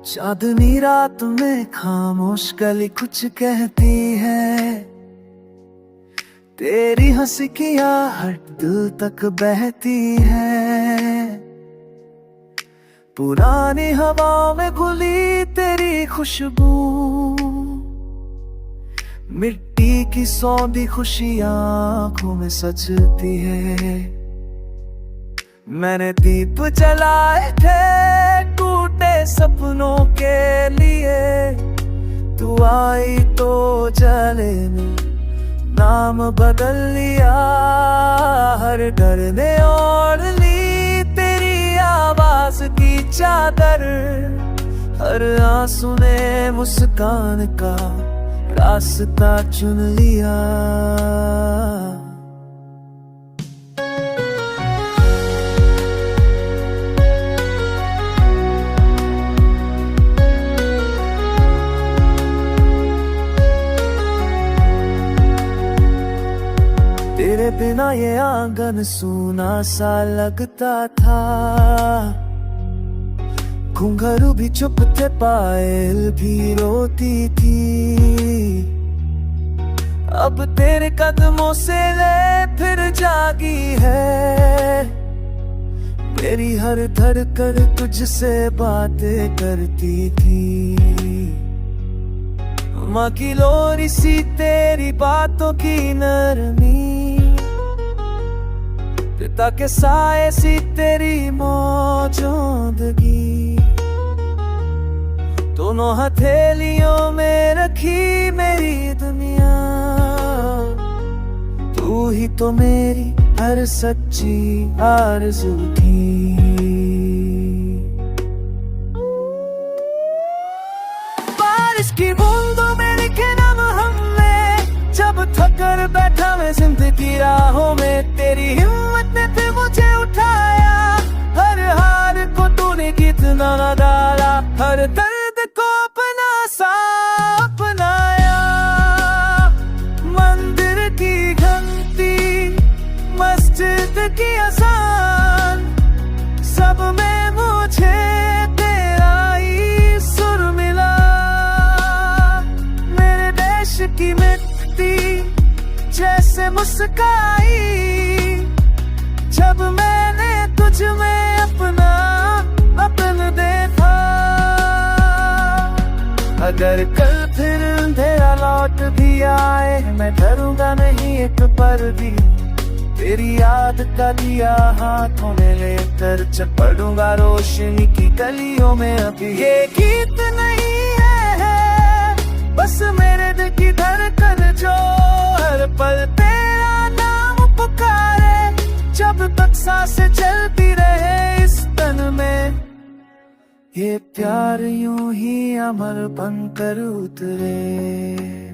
चांदनी रात में खामोश गली कुछ कहती है, तेरी हंसी की आहट दिल तक बहती है। पुरानी हवा में घुली तेरी खुशबू, मिट्टी की सौंधी खुशियां आंखों में सजती है। मैंने दीप जलाए थे टूटे सपनों के लिए, तू आई तो जले में नाम बदल लिया। हर डर ने ओढ़ ली तेरी आवाज की चादर, हर आंसू ने मुस्कान का रास्ता चुन लिया। तेरे बिना ये आंगन सूना सा लगता था, घुंघरू भी चुप थे पायल भी रोती थी। अब तेरे कदमों से ले फिर जागी है, मेरी हर धड़कन तुझसे बातें करती थी। माँ की लोरी सी तेरी बातों की नरमी, पिता के साए सी तेरी मौजूदगी। दोनों हथेलियों में रखी मेरी दुनिया, तू ही तो मेरी हर सच्ची आरज़ू थी। बारिश की बूंदों में लिखे नाम हमने, जब थक कर बैठा मैं जिंदगी राहों में, तेरी हिम्मत ने फिर मुझे उठाया। हर हार को तूने कितना न डाला, हर दर्द को अपना सा अपनाया। मंदिर की घंटी, मस्जिद की अज़ान, सब में मुझे तेरा ही सुर मिला। मेरे देश की मिट्टी जैसे मुस्काई, जब मैंने तुझ में अपना अपन देखा। अगर कल फिर अंधेरा लौट भी आए, मैं डरूंगा नहीं एक पल भी। तेरी याद का दिया हाथों में लेकर चल पड़ूंगा रोशनी की गलियों में। अभी ये गीत नहीं है, बस मेरे दिल की धड़कन जो हर पल तेरा नाम पुकारे। जब तक सांसें चलती रहे इस तन में, ये प्यार यूं ही अमर बनकर उतरे।